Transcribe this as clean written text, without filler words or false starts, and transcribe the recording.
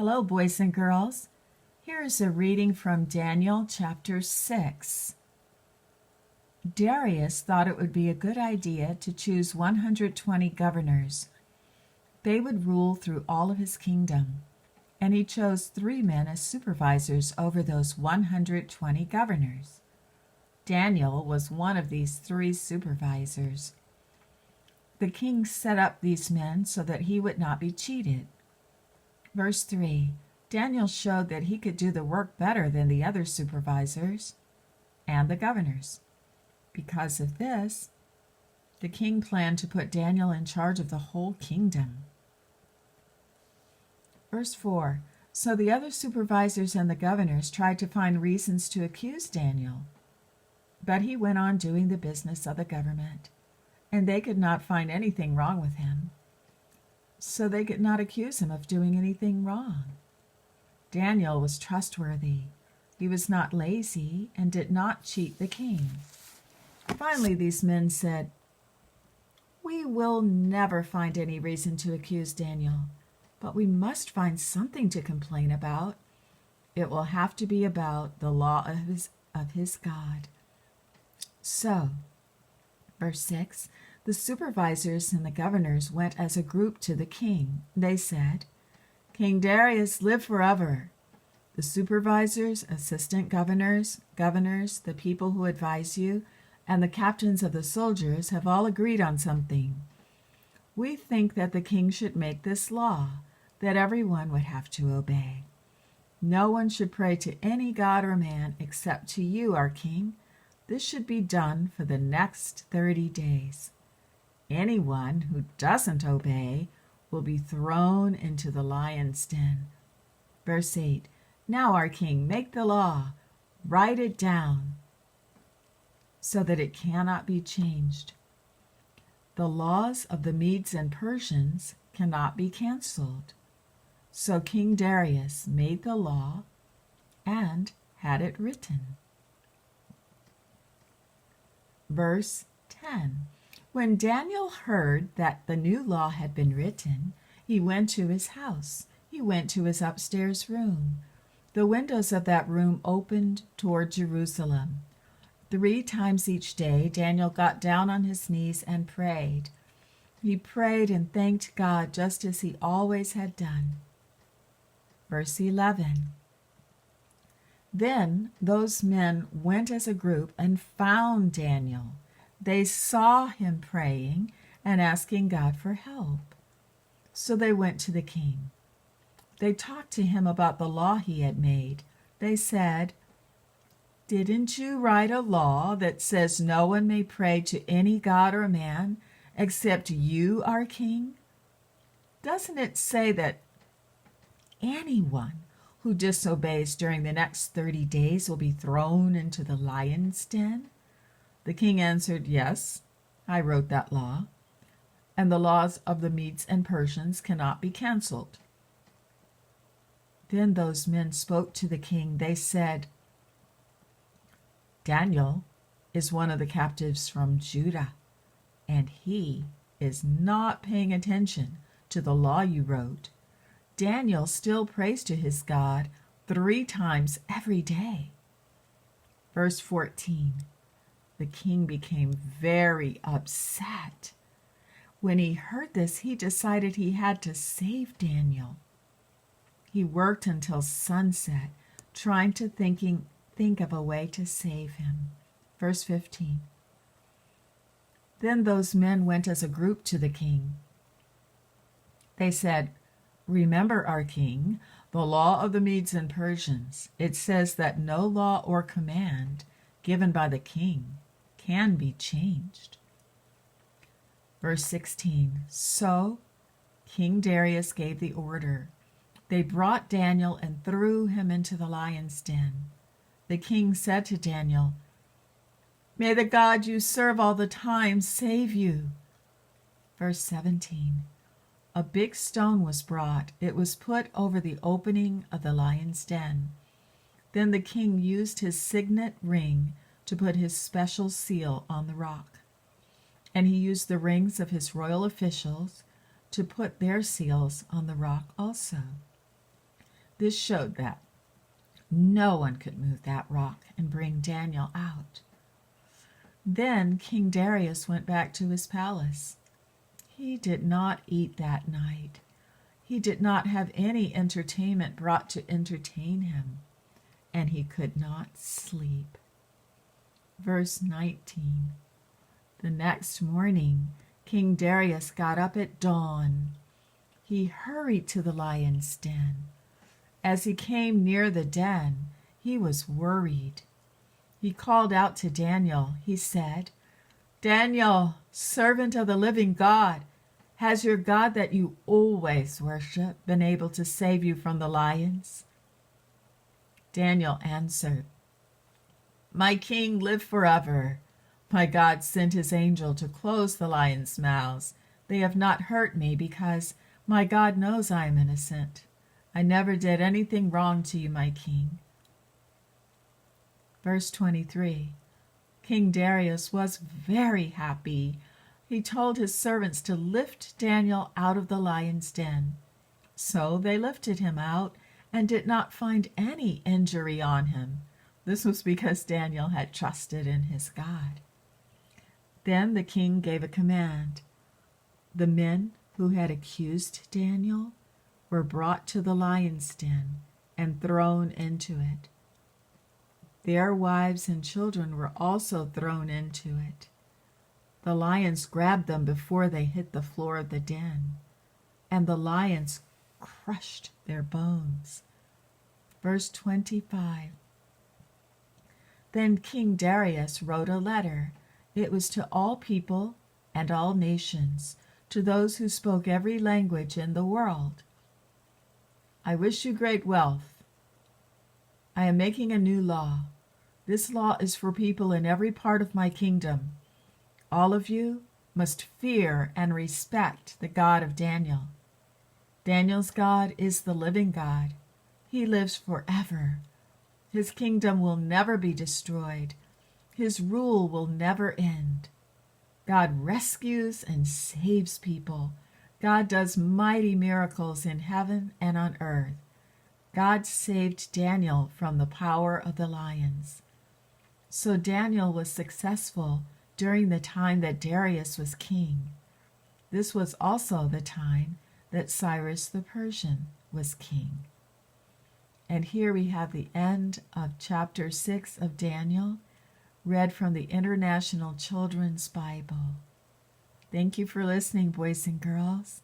Hello, boys and girls. Here is a reading from Daniel chapter 6. Darius thought it would be a good idea to choose 120 governors. They would rule through all of his kingdom, and he chose 3 men as supervisors over those 120 governors. Daniel was one of these 3 supervisors. The king set up these men so that he would not be cheated. Verse 3, Daniel showed that he could do the work better than the other supervisors and the governors. Because of this, the king planned to put Daniel in charge of the whole kingdom. Verse 4, so the other supervisors and the governors tried to find reasons to accuse Daniel, but he went on doing the business of the government, and they could not find anything wrong with him. So they could not accuse him of doing anything wrong. Daniel was trustworthy. He was not lazy and did not cheat the king. Finally, these men said, "We will never find any reason to accuse Daniel, but we must find something to complain about. It will have to be about the law of his God." So, verse 6, the supervisors and the governors went as a group to the king. They said, "King Darius, live forever." The supervisors, assistant governors, the people who advise you, and the captains of the soldiers have all agreed on something. We think that the king should make this law, that everyone would have to obey. No one should pray to any god or man except to you, our king. This should be done for the next 30 days. Anyone who doesn't obey will be thrown into the lion's den. Verse 8, now, our king, make the law, write it down, so that it cannot be changed. The laws of the Medes and Persians cannot be canceled. So King Darius made the law and had it written. Verse 10. When Daniel heard that the new law had been written, he went to his house. He went to his upstairs room. The windows of that room opened toward Jerusalem. 3 times each day, Daniel got down on his knees and prayed. He prayed and thanked God just as he always had done. Verse 11. Then those men went as a group and found Daniel. They saw him praying and asking God for help. So they went to the king. They talked to him about the law he had made. They said, "Didn't you write a law that says no one may pray to any god or man except you, our king? Doesn't it say that anyone who disobeys during the next 30 days will be thrown into the lion's den?" The king answered, "Yes, I wrote that law, and the laws of the Medes and Persians cannot be canceled." Then those men spoke to the king. They said, "Daniel is one of the captives from Judah, and he is not paying attention to the law you wrote. Daniel still prays to his God 3 times every day." Verse 14. The king became very upset. When he heard this, he decided he had to save Daniel. He worked until sunset, trying to think of a way to save him. Verse 15. Then those men went as a group to the king. They said, "Remember, our king, the law of the Medes and Persians. It says that no law or command given by the king can be changed." Verse 16. So King Darius gave the order. They brought Daniel and threw him into the lion's den. The king said to Daniel, "May the God you serve all the time save you." Verse 17. A big stone was brought. It was put over the opening of the lion's den. Then the king used his signet ring to put his special seal on the rock. And he used the rings of his royal officials to put their seals on the rock also. This showed that no one could move that rock and bring Daniel out. Then King Darius went back to his palace. He did not eat that night. He did not have any entertainment brought to entertain him, and he could not sleep. Verse 19. The next morning, King Darius got up at dawn. He hurried to the lion's den. As he came near the den, he was worried. He called out to Daniel. He said, "Daniel, servant of the living God, has your God that you always worship been able to save you from the lions?" Daniel answered, "My king, live forever. My God sent his angel to close the lions' mouths. They have not hurt me because my God knows I am innocent. I never did anything wrong to you, my king." Verse 23. King Darius was very happy. He told his servants to lift Daniel out of the lion's den. So they lifted him out and did not find any injury on him. This was because Daniel had trusted in his God. Then the king gave a command. The men who had accused Daniel were brought to the lion's den and thrown into it. Their wives and children were also thrown into it. The lions grabbed them before they hit the floor of the den, and the lions crushed their bones. Verse 25. Then King Darius wrote a letter. It was to all people and all nations, to those who spoke every language in the world. I wish you great wealth. I am making a new law. This law is for people in every part of my kingdom. All of you must fear and respect the God of Daniel. Daniel's God is the living God. He lives forever. His kingdom will never be destroyed. His rule will never end. God rescues and saves people. God does mighty miracles in heaven and on earth. God saved Daniel from the power of the lions. So Daniel was successful during the time that Darius was king. This was also the time that Cyrus the Persian was king. And here we have the end of chapter 6 of Daniel, read from the International Children's Bible. Thank you for listening, boys and girls.